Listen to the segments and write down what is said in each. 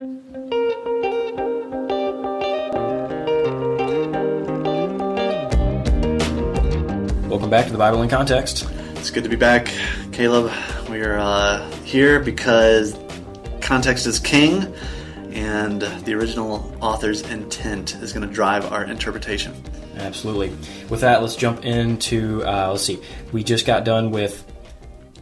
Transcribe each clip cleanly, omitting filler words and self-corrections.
Welcome back to the Bible in Context. It's good to be back, Caleb. We're here because context is king, and the original author's intent is going to drive our interpretation. Absolutely. With that, let's jump into, we just got done with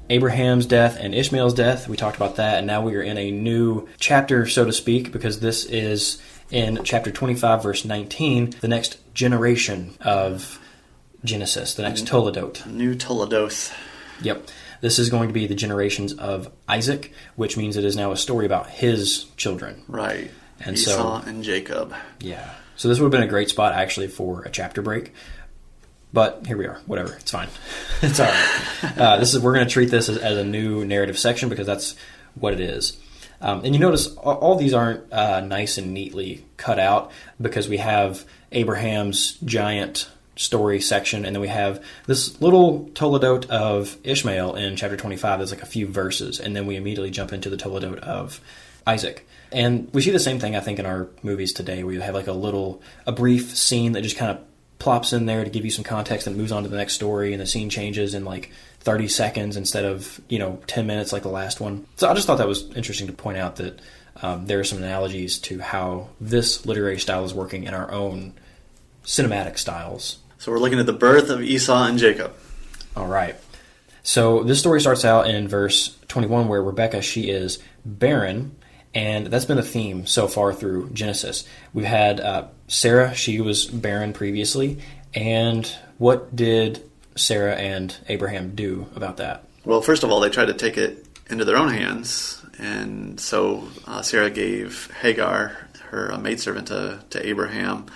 Abraham's death and Ishmael's death. We talked about that, and now we are in a new chapter, so to speak, because this is in chapter 25, verse 19, the next generation of Genesis, the next Toledot. New Toledoth. Yep. This is going to be the generations of Isaac, which means it is now a story about his children. Right. And Esau and Jacob. Yeah. So this would have been a great spot, actually, for a chapter break. But here we are. Whatever. It's fine. It's all right. We're going to treat this as a new narrative section because that's what it is. And you notice all these aren't nice and neatly cut out because we have Abraham's giant story section, and then we have this little Toledot of Ishmael in chapter 25. There's like a few verses, and then we immediately jump into the Toledot of Isaac. And we see the same thing, I think, in our movies today, where you have like a brief scene that just kind of plops in there to give you some context and moves on to the next story, and the scene changes in like 30 seconds instead of 10 minutes like the last one. So I just thought that was interesting to point out that there are some analogies to how this literary style is working in our own cinematic styles. So we're looking at the birth of Esau and Jacob. All right. So this story starts out in verse 21 where Rebekah, she is barren, and that's been a theme so far through Genesis. We've had Sarah, she was barren previously, and what did Sarah and Abraham do about that? Well, first of all, they tried to take it into their own hands, and so Sarah gave Hagar, her maidservant, to Abraham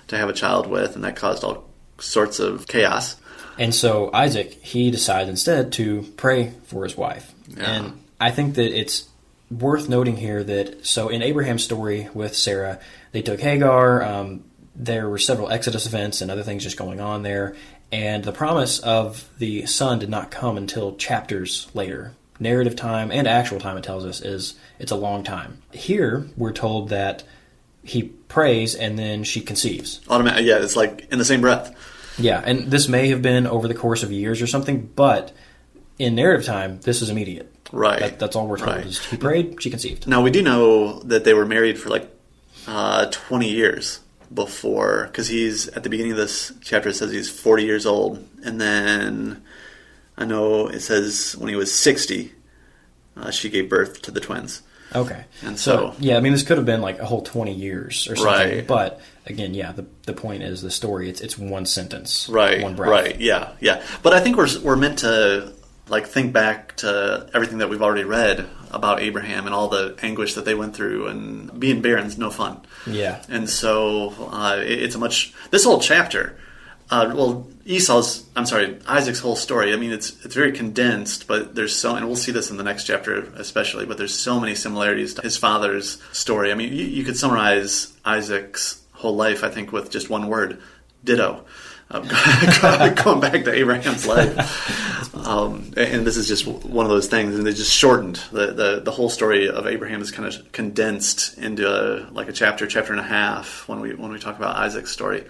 to have a child with, and that caused all sorts of chaos. And so Isaac, he decides instead to pray for his wife. Yeah. And I think that it's worth noting here that, so in Abraham's story with Sarah, they took Hagar, there were several Exodus events and other things just going on there, and the promise of the son did not come until chapters later. Narrative time and actual time, it tells us, it's a long time. Here, we're told that he prays and then she conceives. Yeah, it's like in the same breath. Yeah, and this may have been over the course of years or something, but in narrative time, this is immediate. Right. That's all we're told. Right. Is he prayed, she conceived. Now, we do know that they were married for 20 years before, because he's, at the beginning of this chapter, it says he's 40 years old. And then I know it says when he was 60, she gave birth to the twins. Okay. And so yeah, I mean, this could have been like a whole 20 years or something. Right. But again, yeah, the point is the story, it's one sentence. Right. One breath. Right. Yeah. But I think we're meant to think back to everything that we've already read about Abraham and all the anguish that they went through, and being barren's no fun. Yeah. And so this whole chapter, Isaac's whole story, I mean, it's very condensed, but there's and we'll see this in the next chapter especially, but there's so many similarities to his father's story. I mean, you could summarize Isaac's whole life, I think, with just one word: ditto. Going back to Abraham's life. And this is just one of those things, and they just shortened. The whole story of Abraham is kind of condensed into a chapter and a half when we talk about Isaac's story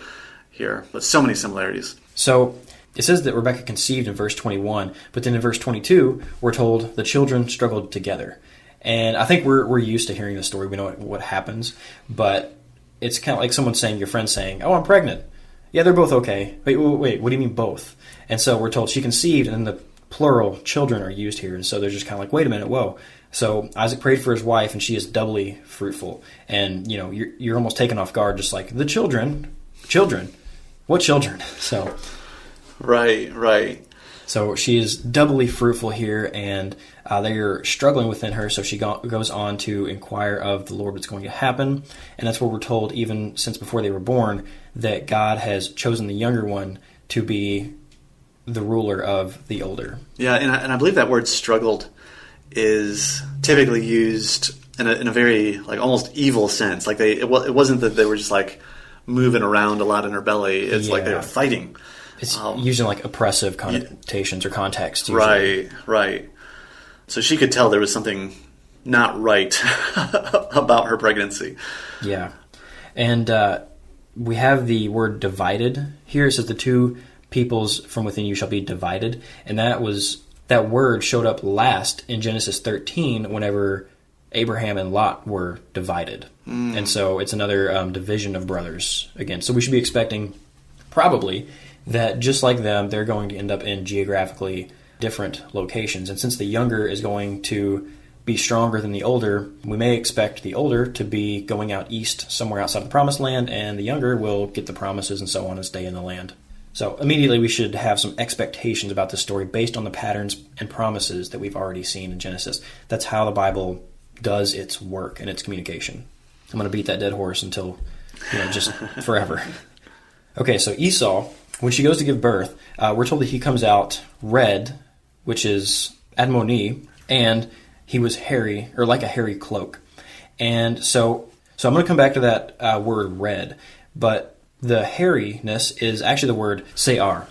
here. But so many similarities. So it says that Rebekah conceived in verse 21, but then in verse 22, we're told the children struggled together. And I think we're used to hearing the story. We know what happens, but it's kind of like someone saying, your friend saying, "Oh, I'm pregnant." Yeah, they're both okay. Wait, what do you mean both? And so we're told she conceived, and then the plural children are used here. And so they're just kind of like, wait a minute, whoa. So Isaac prayed for his wife, and she is doubly fruitful. And, you're almost taken off guard, just like, the children? What children? So, Right. So she is doubly fruitful here, and they're struggling within her, so she goes on to inquire of the Lord what's going to happen. And that's where we're told, even since before they were born, that God has chosen the younger one to be the ruler of the older. Yeah, and I believe that word "struggled" is typically used in a very almost evil sense. Like it wasn't that they were just moving around a lot in her belly. It's like they were fighting. It's using oppressive connotations or context. Usually. Right. So she could tell there was something not right about her pregnancy. Yeah. And we have the word divided here. It says the two peoples from within you shall be divided. And that word showed up last in Genesis 13 whenever Abraham and Lot were divided. And so it's another division of brothers again. So we should be expecting probably that just like them, they're going to end up in geographically different locations. And since the younger is going to be stronger than the older, we may expect the older to be going out east somewhere outside of the promised land, and the younger will get the promises and so on and stay in the land. So immediately we should have some expectations about this story based on the patterns and promises that we've already seen in Genesis. That's how the Bible does its work and its communication. I'm going to beat that dead horse until, just forever. Okay, so Esau, when she goes to give birth, we're told that he comes out red, which is admoni, and he was hairy, or like a hairy cloak. And so I'm going to come back to that word red, but the hairiness is actually the word se'ar,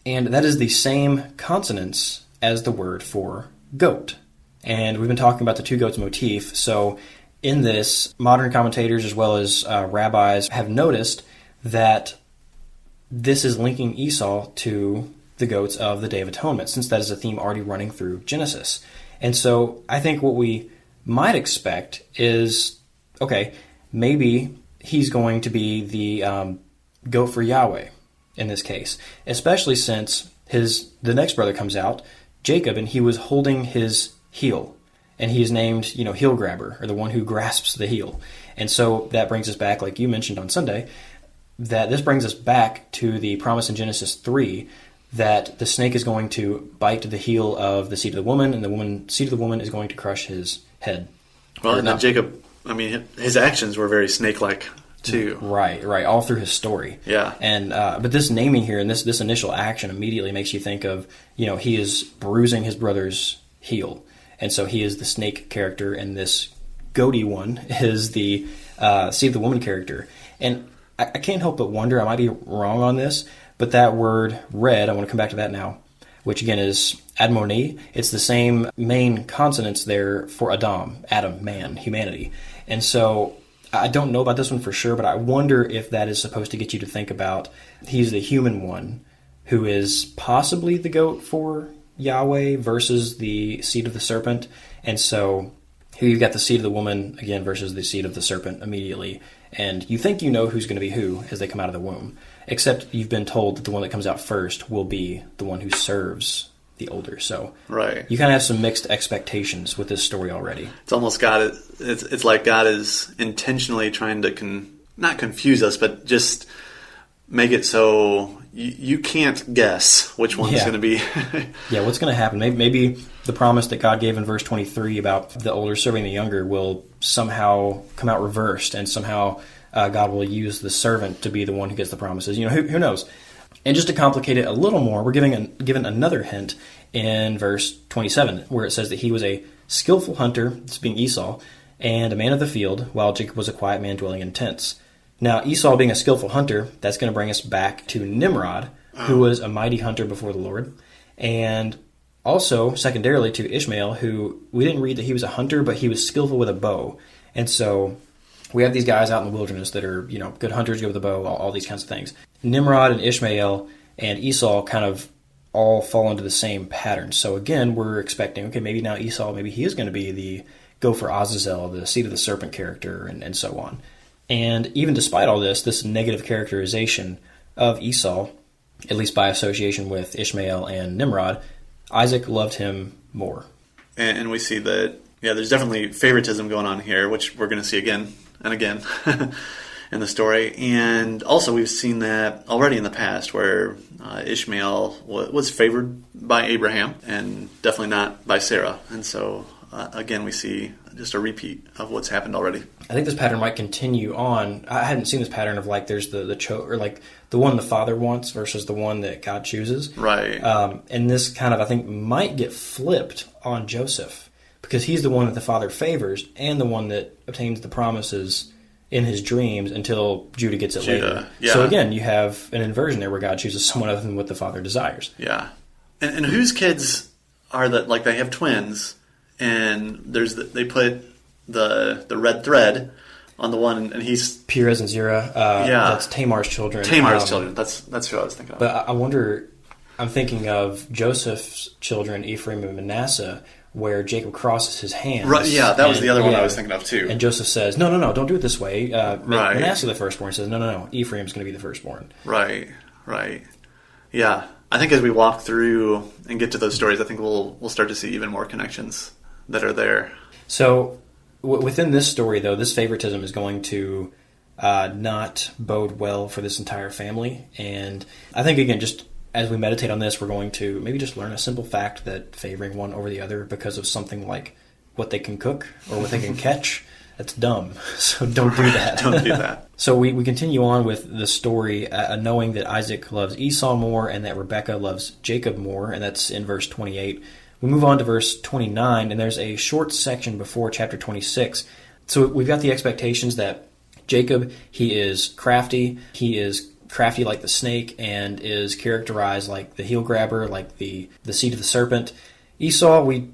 and that is the same consonants as the word for goat. And we've been talking about the two goats motif, so in this, modern commentators as well as rabbis have noticed that this is linking Esau to the goats of the Day of Atonement, since that is a theme already running through Genesis. And so I think what we might expect is, okay, maybe he's going to be the goat for Yahweh in this case, especially since the next brother comes out, Jacob, and he was holding his heel. And he is named, heel grabber, or the one who grasps the heel. And so that brings us back, like you mentioned on Sunday, that this brings us back to the promise in Genesis 3 that the snake is going to bite the heel of the seed of the woman, and the seed of the woman is going to crush his head. Well, and then Jacob, his actions were very snake-like too. Right, all through his story. Yeah. And but this naming here and this initial action immediately makes you think of, he is bruising his brother's heel. And so he is the snake character, and this goaty one is the seed of the woman character. And I can't help but wonder, I might be wrong on this, but that word red, I want to come back to that now, which again is admoni. It's the same main consonants there for Adam, man, humanity. And so I don't know about this one for sure, but I wonder if that is supposed to get you to think about he's the human one who is possibly the goat for Yahweh versus the seed of the serpent. And so here you've got the seed of the woman again versus the seed of the serpent immediately. And you think you know who's going to be who as they come out of the womb, except you've been told that the one that comes out first will be the one who serves the older. So right. You kind of have some mixed expectations with this story already. It's almost it's like God is intentionally trying to not confuse us, but just make it so you can't guess which one's going to be. Yeah, what's going to happen? Maybe the promise that God gave in verse 23 about the older serving the younger will somehow come out reversed, and somehow God will use the servant to be the one who gets the promises. Who knows? And just to complicate it a little more, we're given another hint in verse 27, where it says that he was a skillful hunter, this being Esau, and a man of the field, while Jacob was a quiet man dwelling in tents. Now, Esau being a skillful hunter, that's going to bring us back to Nimrod, who was a mighty hunter before the Lord, and also, secondarily, to Ishmael, who we didn't read that he was a hunter, but he was skillful with a bow. And so we have these guys out in the wilderness that are, good hunters, go with a bow, all these kinds of things. Nimrod and Ishmael and Esau kind of all fall into the same pattern. So again, we're expecting, okay, maybe now Esau, maybe he is going to be the go for Azazel, the seed of the serpent character, and so on. And even despite all this negative characterization of Esau, at least by association with Ishmael and Nimrod, Isaac loved him more. And we see that, there's definitely favoritism going on here, which we're going to see again and again in the story. And also we've seen that already in the past where Ishmael was favored by Abraham and definitely not by Sarah. And so, again, we see just a repeat of what's happened already. I think this pattern might continue on. I hadn't seen this pattern of there's the one the father wants versus the one that God chooses. Right. And this kind of, I think, might get flipped on Joseph because he's the one that the father favors and the one that obtains the promises in his dreams until Judah gets it later. Yeah. So again, you have an inversion there where God chooses someone other than what the father desires. Yeah. And whose kids are that, they have twins, and they put the red thread on the one, and he's Perez and Zerah. That's Tamar's children. Tamar's children. That's who I was thinking of. But I wonder. I'm thinking of Joseph's children, Ephraim and Manasseh, where Jacob crosses his hands. Right. Yeah, that was the other one I was thinking of too. And Joseph says, "No, don't do it this way." Manasseh, the firstborn, says, "No, Ephraim's going to be the firstborn." Right. Yeah, I think as we walk through and get to those stories, I think we'll start to see even more connections that are there. So within this story, though, this favoritism is going to not bode well for this entire family. And I think, again, just as we meditate on this, we're going to maybe just learn a simple fact that favoring one over the other because of something like what they can cook or what they can catch, that's dumb. So don't do that. Don't do that. So we continue on with the story, knowing that Isaac loves Esau more and that Rebekah loves Jacob more, and that's in verse 28. We move on to verse 29, and there's a short section before chapter 26. So we've got the expectations that Jacob, he is crafty like the snake, and is characterized like the heel grabber, like the seed of the serpent. Esau, we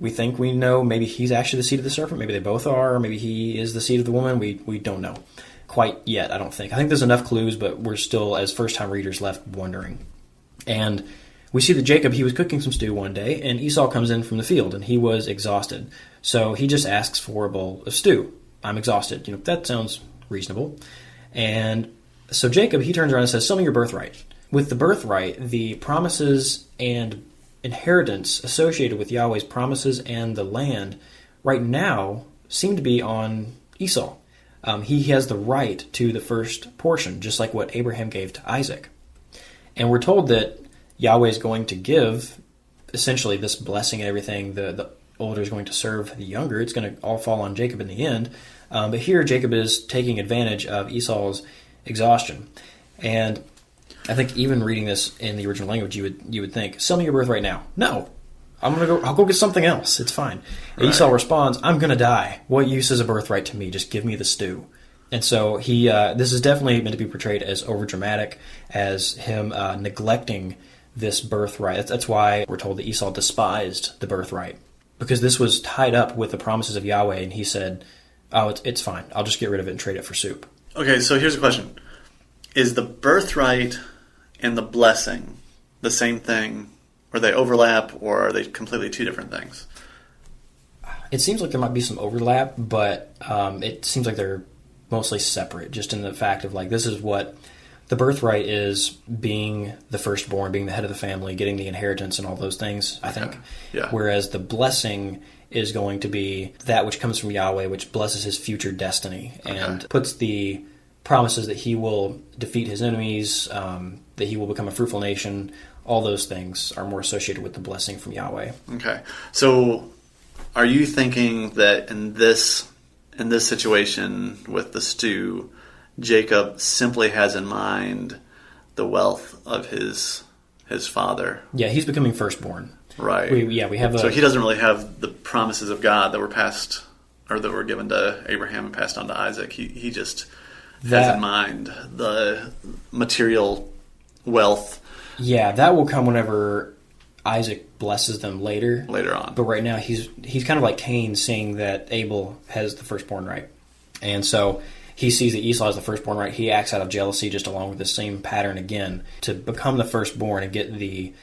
think we know, maybe he's actually the seed of the serpent, maybe they both are, or maybe he is the seed of the woman, we don't know quite yet, I don't think. I think there's enough clues, but we're still, as first-time readers, left wondering. And we see that Jacob, he was cooking some stew one day, and Esau comes in from the field, and he was exhausted. So he just asks for a bowl of stew. I'm exhausted. That sounds reasonable. And so Jacob, he turns around and says, "Sell me your birthright." With the birthright, the promises and inheritance associated with Yahweh's promises and the land right now seem to be on Esau. He has the right to the first portion, just like what Abraham gave to Isaac. And we're told that Yahweh is going to give essentially this blessing and everything. The older is going to serve the younger. It's going to all fall on Jacob in the end. But here Jacob is taking advantage of Esau's exhaustion. And I think even reading this in the original language, you would think, "Sell me your birthright now." No. I'll go get something else. It's fine. Right. Esau responds, "I'm going to die. What use is a birthright to me? Just give me the stew." And so this is definitely meant to be portrayed as overdramatic, as him neglecting this birthright. That's why we're told that Esau despised the birthright, because this was tied up with the promises of Yahweh, and he said, "Oh, it's fine. I'll just get rid of it and trade it for soup." Okay, so here's a question. Is the birthright and the blessing the same thing? Or they overlap, or are they completely two different things? It seems like there might be some overlap, but it seems like they're mostly separate, just in the fact of, like, this is what the birthright is, being the firstborn, being the head of the family, getting the inheritance and all those things, I think. Yeah. Whereas the blessing is going to be that which comes from Yahweh, which blesses his future destiny and puts the promises that he will defeat his enemies, that he will become a fruitful nation. All those things are more associated with the blessing from Yahweh. Okay. So are you thinking that in this situation with the stew, Jacob simply has in mind the wealth of his father? Yeah, he's becoming firstborn. Right. We have So he doesn't really have the promises of God that were passed, or that were given to Abraham and passed on to Isaac. He just has in mind the material wealth. Yeah, that will come whenever Isaac blesses them later. Later on. But right now, he's kind of like Cain, seeing that Abel has the firstborn right. And so he sees that Esau has the firstborn right. He acts out of jealousy, just along with the same pattern again, to become the firstborn and get the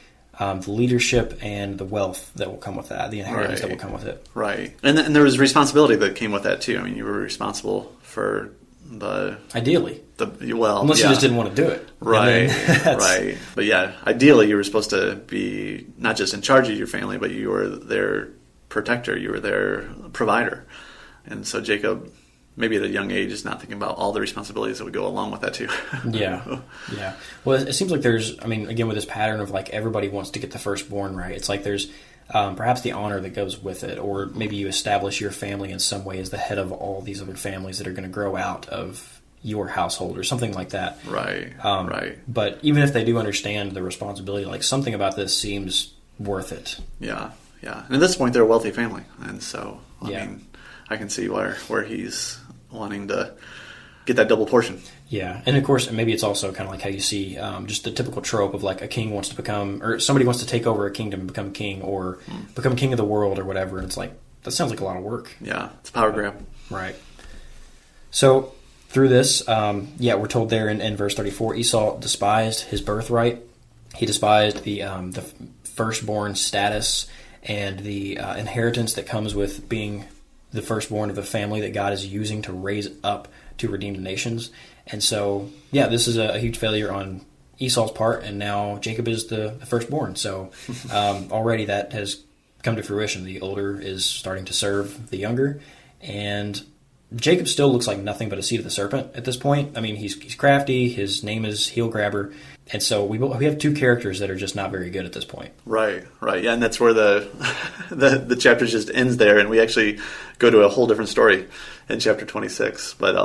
leadership and the wealth that will come with that, the inheritance that will come with it. Right. And there was responsibility that came with that, too. I mean, you were responsible for Ideally. Unless you just didn't want to do it. Right, right. But yeah, ideally you were supposed to be not just in charge of your family, but you were their protector, you were their provider. And so Jacob, maybe at a young age, is not thinking about all the responsibilities that would go along with that too. Yeah. Well, it seems like again, with this pattern of, like, everybody wants to get the firstborn right, it's like there's perhaps the honor that goes with it, or maybe you establish your family in some way as the head of all these other families that are going to grow out of your household or something like that. Right. But even if they do understand the responsibility, like, something about this seems worth it. Yeah. And at this point, they're a wealthy family, and so I mean, I can see where he's wanting to get that double portion. Yeah, and of course, maybe it's also kind of like how you see just the typical trope of, like, a king wants to become, or somebody wants to take over a kingdom and become king, or become king of the world or whatever. And it's like, that sounds like a lot of work. Yeah, it's a power grab. Right. So through this, we're told there in verse 34, Esau despised his birthright. He despised the firstborn status and the inheritance that comes with being the firstborn of a family that God is using to raise up to redeem the nations. And so, this is a huge failure on Esau's part, and now Jacob is the firstborn. So already that has come to fruition. The older is starting to serve the younger, and Jacob still looks like nothing but a seed of the serpent at this point. I mean, he's crafty. His name is Heel Grabber. And so we have two characters that are just not very good at this point. Right. Yeah, and that's where the chapter just ends there, and we actually go to a whole different story in chapter 26. But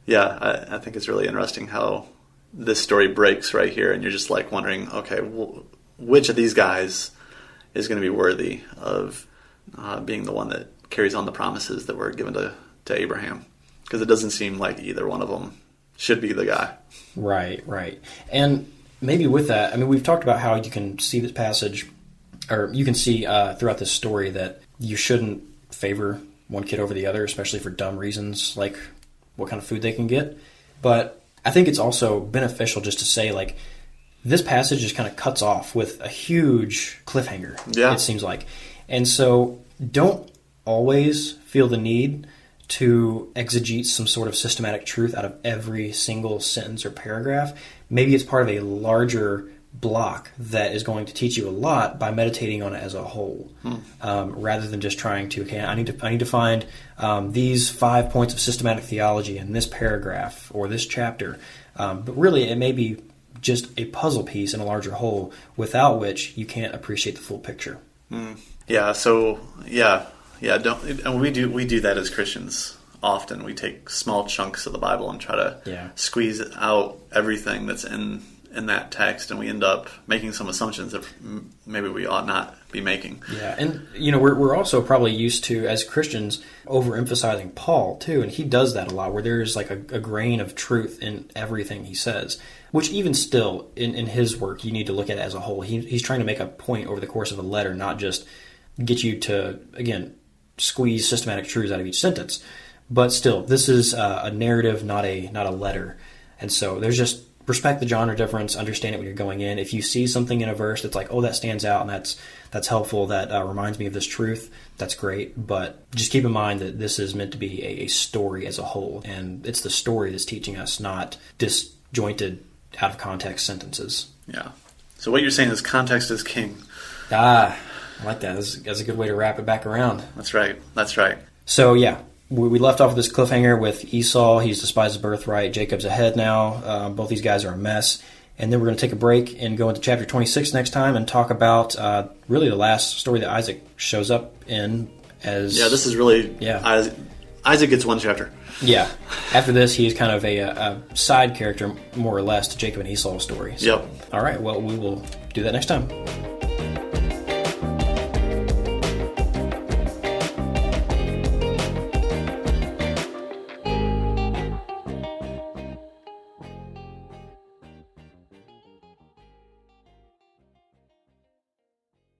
I think it's really interesting how this story breaks right here, and you're just like wondering, okay, which of these guys is going to be worthy of being the one that carries on the promises that were given to Abraham? Because it doesn't seem like either one of them should be the guy. Right. And maybe with that, I mean, we've talked about how you can see this passage, or you can see throughout this story that you shouldn't favor one kid over the other, especially for dumb reasons like what kind of food they can get. But I think it's also beneficial just to say, like, this passage just kind of cuts off with a huge cliffhanger, it seems like. And so don't always feel the need to exegete some sort of systematic truth out of every single sentence or paragraph. Maybe it's part of a larger block that is going to teach you a lot by meditating on it as a whole, rather than just trying to, I need to find these 5 points of systematic theology in this paragraph or this chapter. But really, it may be just a puzzle piece in a larger whole, without which you can't appreciate the full picture. And we do that as Christians often. We take small chunks of the Bible and try to squeeze out everything that's in that text, and we end up making some assumptions that maybe we ought not be making. Yeah, and we're also probably used to, as Christians, overemphasizing Paul too, and he does that a lot, where there's like a grain of truth in everything he says, which even still, in his work, you need to look at it as a whole. He's trying to make a point over the course of a letter, not just get you to, again, squeeze systematic truths out of each sentence. But still, this is a narrative, not a letter. And so there's just respect the genre difference, understand it when you're going in. If you see something in a verse that's like, oh, that stands out and that's helpful, that reminds me of this truth, that's great. But just keep in mind that this is meant to be a story as a whole. And it's the story that's teaching us, not disjointed, out of context sentences. Yeah. So what you're saying is context is king. I like that. That's a good way to wrap it back around. That's right. So, we left off with this cliffhanger with Esau. He's despised his birthright. Jacob's ahead now. Both these guys are a mess. And then we're going to take a break and go into chapter 26 next time and talk about really the last story that Isaac shows up in. This is really... Yeah. Isaac gets one chapter. Yeah. After this, he's kind of a side character, more or less, to Jacob and Esau's story. So, yep. All right. Well, we will do that next time.